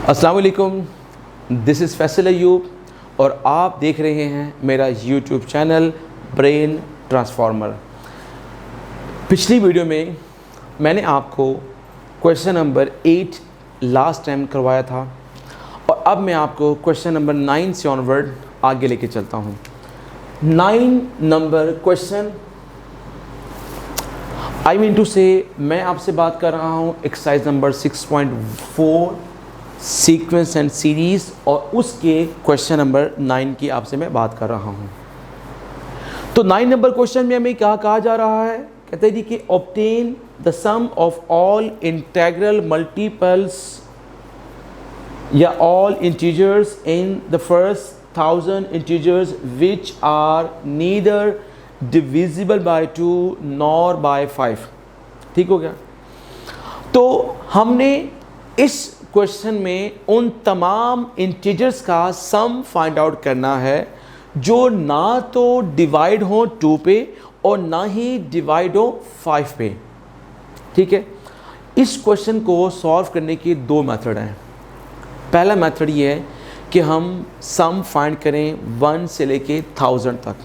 अस्सलाम वालेकुम, this is Faisal Ayub और आप देख रहे हैं मेरा यूट्यूब चैनल ब्रेन ट्रांसफार्मर। पिछली वीडियो में मैंने आपको क्वेश्चन नंबर 8 लास्ट टाइम करवाया था और अब मैं आपको क्वेश्चन नंबर 9 से ऑनवर्ड आगे लेके चलता हूँ। 9 number question, I mean to say मैं आपसे बात कर रहा हूँ exercise number 6.4 sequence and series और उसके क्वेश्चन नंबर 9 की आपसे मैं बात कर रहा हूँ। तो 9 नंबर क्वेश्चन में हमें क्या कहा जा रहा है, कहते हैं जी कि obtain the sum of all integral multiples या all integers in the first 1000 integers which are neither divisible by 2 nor by 5। ठीक हो गया। तो हमने इस क्वेश्चन में उन तमाम इंटीजर्स का सम फाइंड आउट करना है जो ना तो डिवाइड हो 2 पे और ना ही डिवाइड हो 5 पे। ठीक है। इस क्वेश्चन को सॉल्व करने के 2 मेथड हैं। पहला मेथड ये है कि हम सम फाइंड करें 1 से लेके 1000 तक,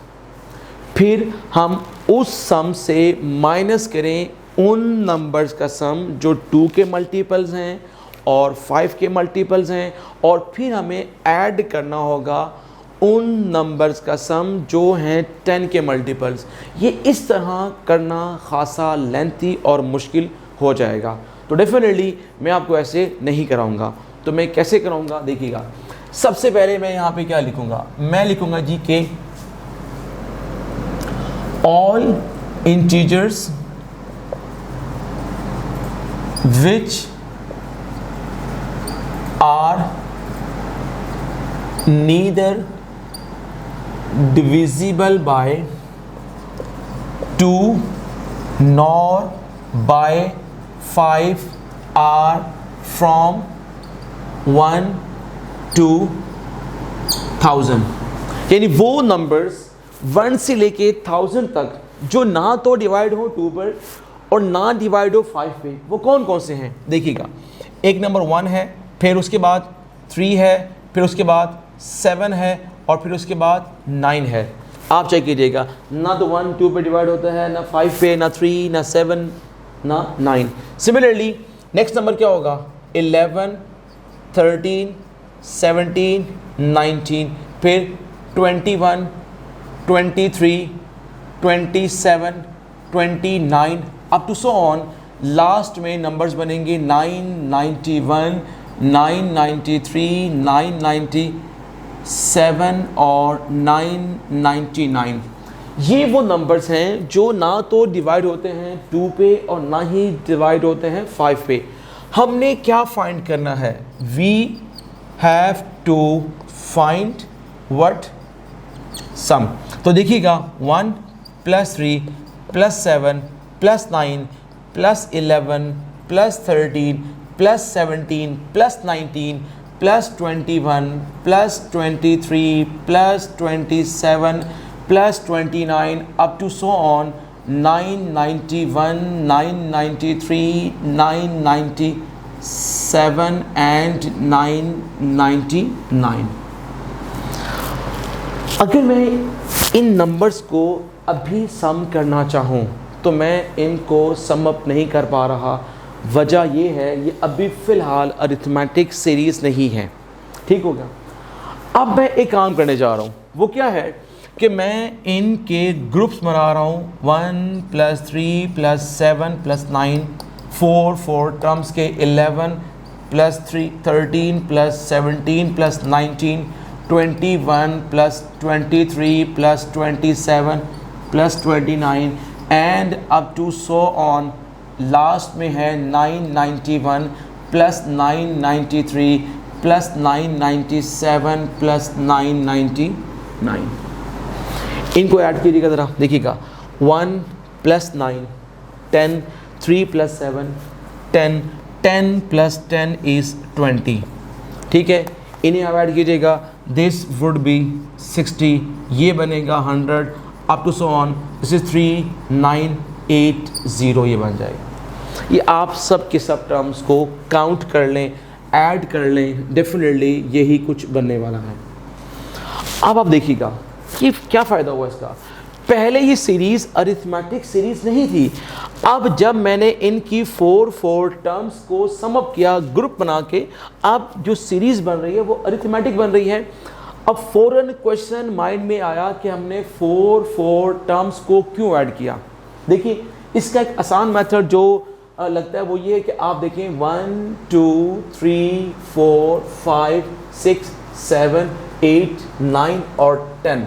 फिर हम उस सम से माइनस करें उन नंबर्स का सम जो 2 के मल्टीपल्स हैं और 5 के मल्टीपल्स हैं, और फिर हमें ऐड करना होगा उन नंबर्स का सम जो हैं 10 के मल्टीपल्स। ये इस तरह करना खासा लेंथी और मुश्किल हो जाएगा, तो डेफिनेटली मैं आपको ऐसे नहीं कराऊंगा। तो मैं कैसे कराऊंगा देखिएगा। सबसे पहले मैं यहाँ पे क्या लिखूंगा, मैं लिखूंगा जी के all integers which are neither divisible by 2 nor by 5 are from 1 to 1000। यानी वो नंबर्स 1 से लेके 1000 तक जो ना तो डिवाइड हो 2 पर और ना डिवाइड हो 5 पे, वो कौन कौन से हैं देखिएगा। एक नंबर 1 है, फिर उसके बाद 3 है, फिर उसके बाद 7 है और फिर उसके बाद 9 है। आप चेक कीजिएगा, ना तो 1 2 पे डिवाइड होता है, ना 5 पे, ना 3, ना 7, ना 9। सिमिलरली नेक्स्ट नंबर क्या होगा, 11 13 17 19, फिर 21 23 27 29 up to so on. Last में नंबर्स बनेंगे 991 993 997 और 999। ये वो नंबर्स हैं जो ना तो डिवाइड होते हैं 2 पे और ना ही डिवाइड होते हैं 5 पे। हमने क्या फाइंड करना है, we have to find what sum. तो देखिएगा 1 + 3 + 7 + 9 + 11 + 13 + 17 + 19 + 21 + 23 + 27 + 29 up to so on 991 993 997 and 999। अगर मैं इन नंबर्स को अभी सम करना चाहूँ तो मैं इनको सम अप नहीं कर पा रहा। वजह ये है, ये अभी फ़िलहाल अरिथमेटिक सीरीज़ नहीं है। ठीक हो गया। अब मैं एक काम करने जा रहा हूँ, वो क्या है कि मैं इनके ग्रुप्स बना रहा हूँ 1 + 3 + 7 + 9 4 टर्म्स के 11 + 3 13 + 17 + 19 21 + 23 + 27 + 29 and up to so on. Last में है 991 + 993 + 997 + 999। इनको ऐड कीजिएगा ज़रा, देखिएगा 1 + 9 10 3 + 7 10 10 + 10 is 20। ठीक है, इन्हें आप ऐड कीजिएगा, दिस वुड बी 60, ये बनेगा 100 up to so on. This is 3980 ये बन जाएगा। ये आप सब के सब टर्म्स को काउंट कर लें, ऐड कर लें, डेफिनेटली यही कुछ बनने वाला है। अब आप देखिएगा कि क्या फ़ायदा हुआ इसका। पहले ये सीरीज़ अरिथमेटिक सीरीज़ नहीं थी, अब जब मैंने इनकी 4 टर्म्स को सम अप किया ग्रुप बना के, अब जो सीरीज़ बन रही है वो अरिथमेटिक बन रही है। अब फ़ौरन क्वेश्चन माइंड में आया कि हमने 4 टर्म्स को क्यों ऐड किया। देखिए इसका एक आसान मेथड जो लगता है वो ये है कि आप देखें 1 2 3 4 5 6 7 8 9 और 10।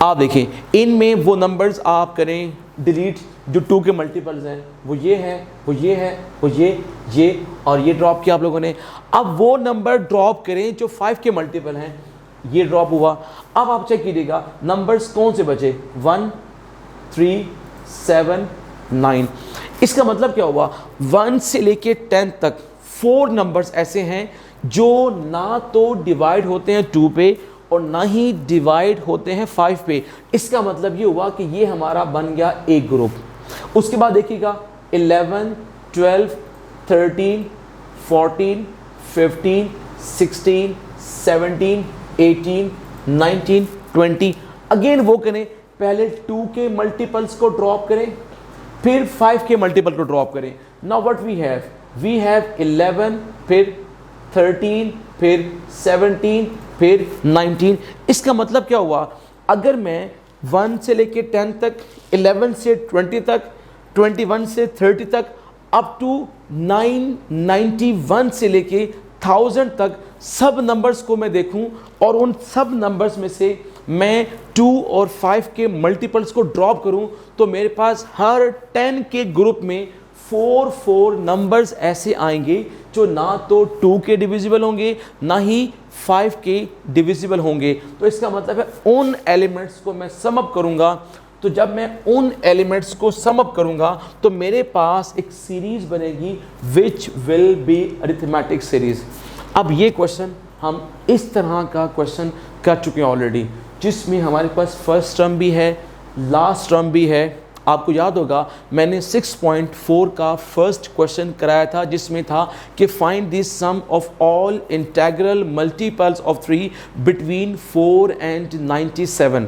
आप देखें इनमें वो नंबर्स आप करें डिलीट जो 2 के मल्टीपल्स हैं, वो ये है, वो ये है, वो ये और ये ड्रॉप किया आप लोगों ने। अब वो नंबर ड्रॉप करें जो 5 के मल्टीपल हैं, ये ड्रॉप हुआ। अब आप चेक कीजिएगा नंबर्स कौन से बचे, 1 3 7 9। इसका मतलब क्या हुआ, 1 से लेके 10 तक 4 नंबर्स ऐसे हैं जो ना तो डिवाइड होते हैं 2 पे और ना ही डिवाइड होते हैं 5 पे। इसका मतलब ये हुआ कि ये हमारा बन गया एक ग्रुप। उसके बाद देखिएगा 11 12 13 14 15 16 17 18 19 20। अगेन वो करें, पहले 2 के मल्टीपल्स को ड्रॉप करें, फिर 5 के मल्टीपल को ड्रॉप करें। नाउ व्हाट वी हैव 11 फिर 13 फिर 17 फिर 19। इसका मतलब क्या हुआ, अगर मैं 1 से लेके 10 तक, 11 से 20 तक, 21 से 30 तक, अप टू 991 से लेके 1000 तक सब नंबर्स को मैं देखूं और उन सब नंबर्स में से मैं 2 और 5 के मल्टीपल्स को ड्रॉप करूं, तो मेरे पास हर 10 के ग्रुप में 4 नंबर्स ऐसे आएंगे जो ना तो 2 के डिविजिबल होंगे ना ही 5 के डिविजिबल होंगे। तो इसका मतलब है उन एलिमेंट्स को मैं सम अप करूंगा, तो जब मैं उन एलिमेंट्स को सम अप करूंगा तो मेरे पास एक सीरीज बनेगी which will be arithmetic series. अब ये क्वेश्चन हम इस तरह का क्वेश्चन कर चुके हैं ऑलरेडी, जिसमें हमारे पास फर्स्ट टर्म भी है, लास्ट टर्म भी है। आपको याद होगा मैंने 6.4 का फर्स्ट क्वेश्चन कराया था, जिसमें था कि find the sum of all integral multiples of 3 between 4 and 97।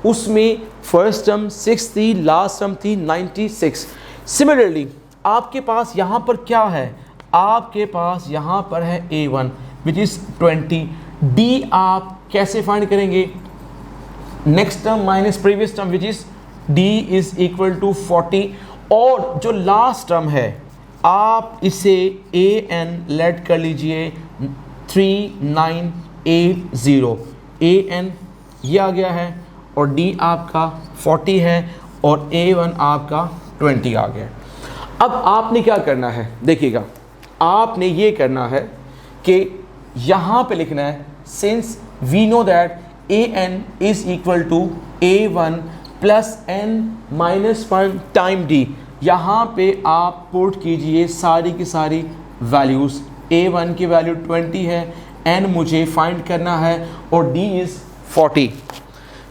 उसमें फर्स्ट टर्म 6 थी, लास्ट टर्म थी 96। सिमिलरली आपके पास यहाँ पर क्या है, आपके पास यहाँ पर है A1 विच इज़ 20। D आप कैसे फाइंड करेंगे, next term minus previous term which is D is equal to 40। और जो लास्ट टर्म है आप इसे AN लेट कर लीजिए 3980। AN ये आ गया है और D आपका 40 है और A1 आपका 20 आ गया। अब आपने क्या करना है, देखिएगा आपने ये करना है कि यहाँ पे लिखना है since we know that AN is equal to A1 plus n-1 time D। यहाँ पे आप पुट कीजिए सारी की सारी वैल्यूज़। A1 की वैल्यू 20 है, n मुझे फाइंड करना है और D इज़ 40।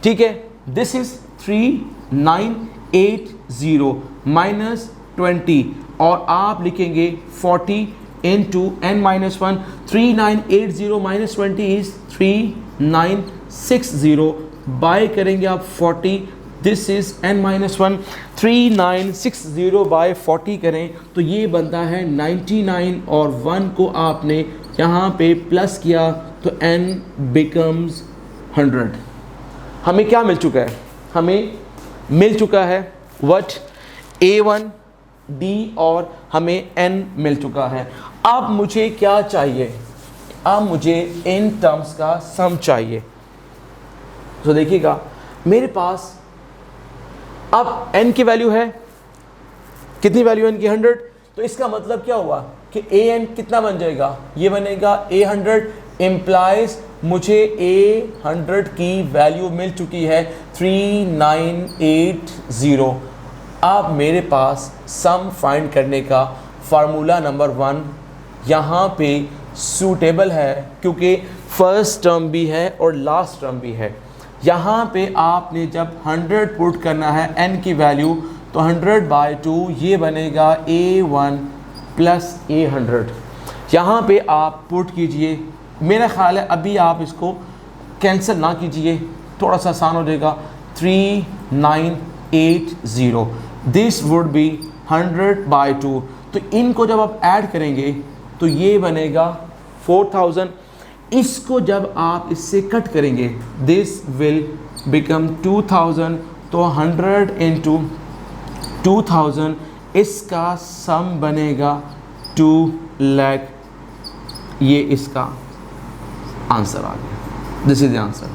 ठीक है, दिस इज़ 3980 माइनस 20 और आप लिखेंगे 40 into n-1। 3980 minus 20 is 3960। Bye करेंगे आप 40, दिस इज़ n-1। 3960 बाय 40 करें तो ये बनता है 99 और 1 को आपने यहाँ पे प्लस किया तो n बिकम्स 100। हमें क्या मिल चुका है, हमें मिल चुका है व्हाट, A1 D और हमें n मिल चुका है। अब मुझे क्या चाहिए, अब मुझे इन टर्म्स का सम चाहिए। तो देखिएगा मेरे पास अब n की वैल्यू है, कितनी वैल्यू n की 100। तो इसका मतलब क्या हुआ कि an कितना बन जाएगा, ये बनेगा A100 इम्प्लाइज मुझे A100 की वैल्यू मिल चुकी है 3980। अब मेरे पास सम फाइंड करने का फार्मूला नंबर 1 यहाँ पे सूटेबल है, क्योंकि फर्स्ट टर्म भी है और लास्ट टर्म भी है। यहाँ पे आपने जब 100 पुट करना है n की वैल्यू तो 100/2 ये बनेगा A1 प्लस A100। यहाँ पे आप पुट कीजिए, मेरा ख्याल है अभी आप इसको कैंसिल ना कीजिए, थोड़ा सा आसान हो जाएगा। 3980, दिस वुड बी 100/2। तो इनको जब आप ऐड करेंगे तो ये बनेगा 4000। इसको जब आप इससे कट करेंगे दिस विल बिकम 2000। तो 100 इंटू 2000, इसका सम बनेगा 2 लाख। ये इसका आंसर आ गया, दिस इज द आंसर।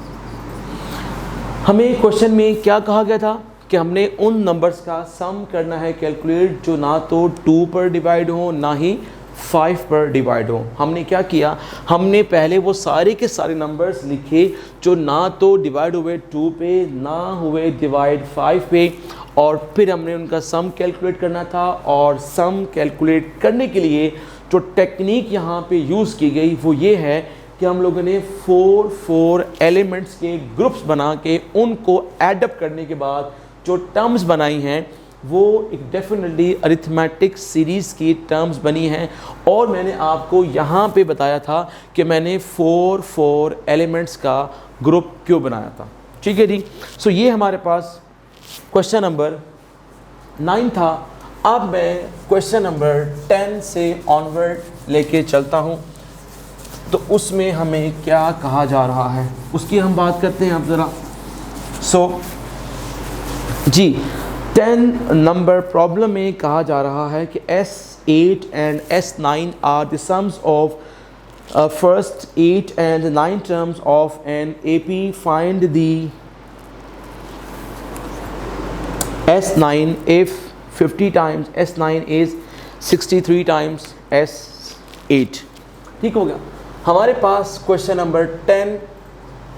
हमें क्वेश्चन में क्या कहा गया था कि हमने उन नंबर्स का सम करना है कैलकुलेट जो ना तो 2 पर डिवाइड हो ना ही 5 पर डिवाइड हो। हमने क्या किया, हमने पहले वो सारे के सारे नंबर्स लिखे जो ना तो डिवाइड हुए 2 पे ना हुए डिवाइड 5 पे, और फिर हमने उनका सम कैलकुलेट करना था। और सम कैलकुलेट करने के लिए जो टेक्निक यहाँ पे यूज़ की गई वो ये है कि हम लोगों ने 4 एलिमेंट्स के ग्रुप्स बना के उनको एडअप करने के बाद जो टर्म्स बनाई हैं वो एक डेफिनेटली अरिथमेटिक सीरीज़ की टर्म्स बनी हैं। और मैंने आपको यहाँ पे बताया था कि मैंने 4 एलिमेंट्स का ग्रुप क्यों बनाया था। ठीक है जी। सो ये हमारे पास क्वेश्चन नंबर 9 था। अब मैं क्वेश्चन नंबर 10 से ऑनवर्ड लेके चलता हूँ। तो उसमें हमें क्या कहा जा रहा है उसकी हम बात करते हैं अब ज़रा। जी 10 नंबर प्रॉब्लम में कहा जा रहा है कि S8 and S9 are the sums of first 8 and 9 terms of an AP। Find the S9 if 50 times S9 is 63 times S8। ठीक हो गया। हमारे पास क्वेश्चन नंबर 10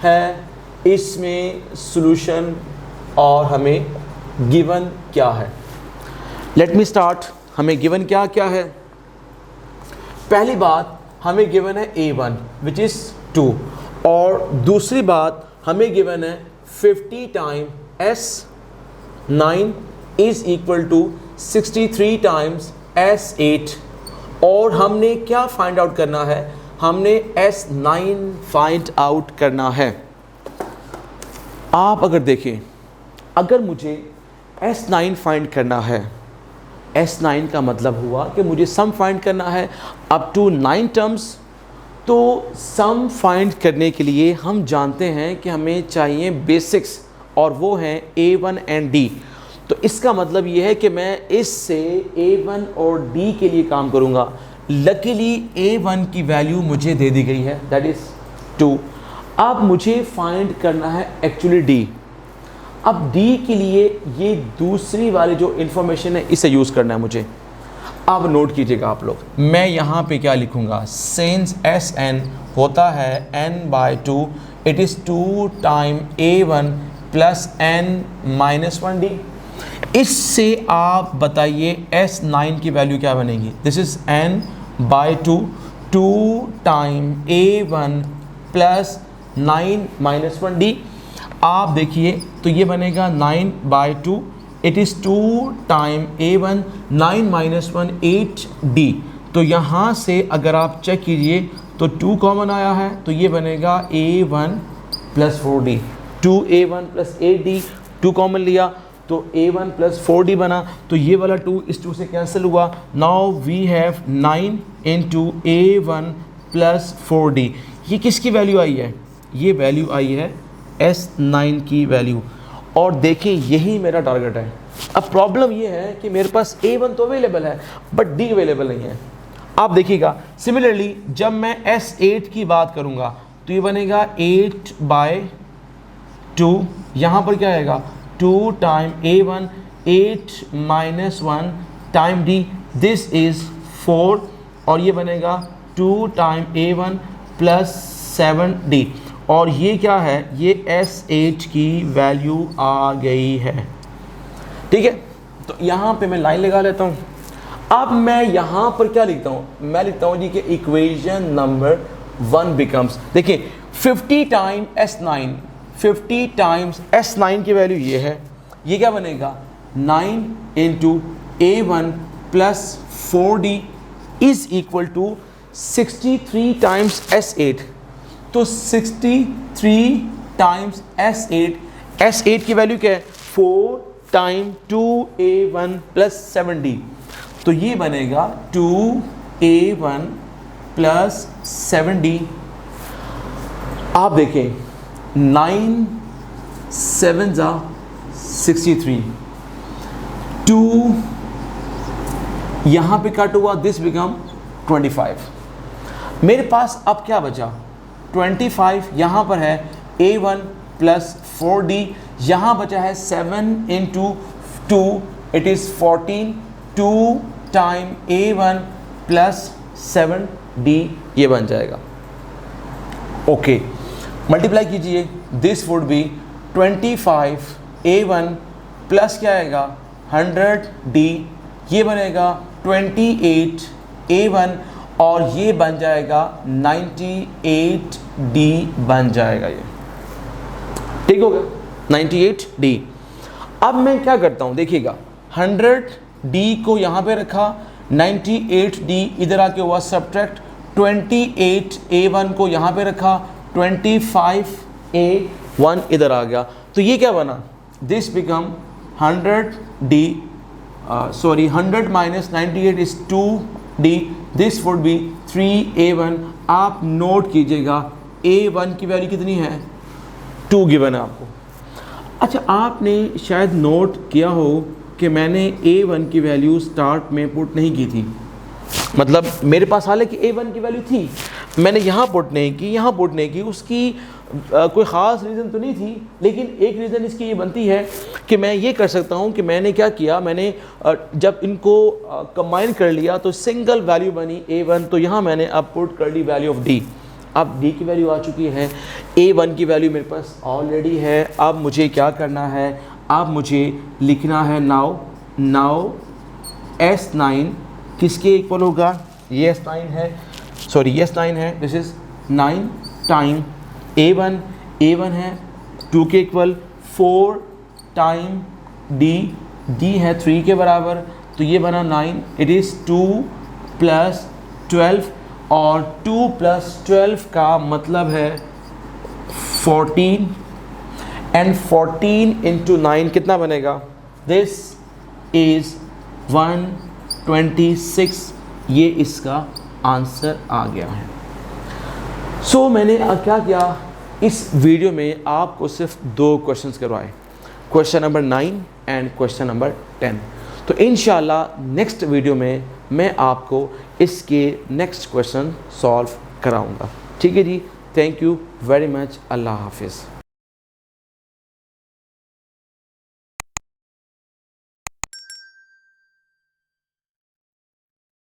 है, इसमें सॉल्यूशन और हमें गिवन क्या है। Let me start. हमें गिवन क्या क्या है। पहली बात हमें गिवन है A1 विच इज़ 2, और दूसरी बात हमें गिवन है 50 time S9 is equal to 63 times S8। और हमने क्या फाइंड आउट करना है, हमने S9 फाइंड आउट करना है। आप अगर देखें, अगर मुझे S9 फाइंड करना है, S9 का मतलब हुआ कि मुझे सम फाइंड करना है अप टू 9 टर्म्स। तो सम फाइंड करने के लिए हम जानते हैं कि हमें चाहिए बेसिक्स, और वो हैं A1 एंड D। तो इसका मतलब ये है कि मैं इससे A1 और D के लिए काम करूँगा। लकीली A1 की वैल्यू मुझे दे दी गई है, दैट इज़ 2। अब मुझे फाइंड करना है एक्चुअली D। अब D के लिए ये दूसरी वाली जो इन्फॉर्मेशन है इसे यूज़ करना है मुझे। अब नोट कीजिएगा आप लोग, मैं यहाँ पे क्या लिखूँगा, सिंस Sn होता है n/2, it is 2 time A1 plus n-1D। इससे आप बताइए S9 की वैल्यू क्या बनेगी। This is n/2, 2 time A1 plus 9-1D। आप देखिए तो ये बनेगा 9/2, it is 2 time A1, 9-1 8D। तो यहाँ से अगर आप चेक कीजिए तो 2 कॉमन आया है, तो ये बनेगा A1 plus 4D। 2A1 plus 8D, 2 common लिया तो A1 प्लस 4D बना। तो ये वाला 2 इस 2 से कैंसिल हुआ। Now we have 9 into A1 plus 4D। ये किसकी वैल्यू आई है, ये वैल्यू आई है S9 की वैल्यू। और देखिए यही मेरा टारगेट है। अब प्रॉब्लम ये है कि मेरे पास A1 तो अवेलेबल है बट D अवेलेबल नहीं है। आप देखिएगा सिमिलरली जब मैं S8 की बात करूँगा तो ये बनेगा 8/2। यहाँ पर क्या आएगा 2 time A1, 8-1 time D, this is 4। और ये बनेगा 2 टाइम A1 प्लस 7D। और ये क्या है, ये S8 की वैल्यू आ गई है। ठीक है, तो यहाँ पे मैं लाइन लगा लेता हूँ। अब मैं यहाँ पर क्या लिखता हूँ, मैं लिखता हूँ जी कि इक्वेशन नंबर 1 बिकम्स, देखिए 50 टाइम S9, 50 टाइम्स S9 की वैल्यू ये है, ये क्या बनेगा 9 into A1 plus 4D is equal to 63 times S8, तो 63 टाइम्स S8 की वैल्यू क्या है 4 टाइम 2A1 प्लस 7D, तो ये बनेगा 2A1 प्लस 7D। आप देखें 9 7 जा 63, 2 यहाँ पे कट हुआ, दिस बिकम 25। मेरे पास अब क्या बचा 25, यहाँ पर है A1 प्लस 4D, यहाँ बचा है 7 into 2 it is 14, 2 time A1 plus 7D ये बन जाएगा। ओके, मल्टीप्लाई कीजिए, this would be 25 A1 plus क्या आएगा 100D, ये बनेगा 28 A1 और ये बन जाएगा 98D बन जाएगा, ये ठीक हो गया 98D। अब मैं क्या करता हूँ देखिएगा, 100D को यहाँ पे रखा, 98D इधर आके हुआ सब्ट्रैक्ट, 28 A1 को यहाँ पे रखा, 25 A1 इधर आ गया, तो ये क्या बना, this become 100D 100 minus 98 is 2D, this would be 3A1। आप नोट कीजिएगा A1 की वैल्यू कितनी है 2 गिवन है आपको। अच्छा, आपने शायद नोट किया हो कि मैंने A1 की वैल्यू स्टार्ट में पुट नहीं की थी, मतलब मेरे पास हालांकि A1 की वैल्यू थी, मैंने यहाँ पुट नहीं की, यहाँ पुट नहीं की, उसकी कोई ख़ास रीज़न तो नहीं थी, लेकिन एक रीज़न इसकी ये बनती है कि मैं ये कर सकता हूँ कि मैंने क्या किया, मैंने जब इनको कंबाइन कर लिया तो सिंगल वैल्यू बनी A1, तो यहाँ मैंने अब पुट कर ली वैल्यू ऑफ D। अब D की वैल्यू आ चुकी है, A1 की वैल्यू मेरे पास ऑलरेडी है। अब मुझे क्या करना है, अब मुझे लिखना है नाउ S9 किसके इक्वल होगा, ये S9 है, सॉरी ये S9 है, दिस इज़ 9 टाइम A1 है 2 के इक्वल, 4 टाइम D है 3 के बराबर, तो ये बना 9, इट इज़ 2 प्लस 12 और 2 प्लस 12 का मतलब है 14 एंड 14 इंटू 9 कितना बनेगा, दिस इज़ 126, ये इसका आंसर आ गया है। सो मैंने क्या किया, इस वीडियो में आपको सिर्फ 2 क्वेश्चंस करवाए, question number 9 and question number 10। तो इंशाल्लाह नेक्स्ट वीडियो में मैं आपको इसके नेक्स्ट क्वेश्चन सॉल्व कराऊंगा। ठीक है जी, थैंक यू वेरी मच, अल्लाह हाफिज़।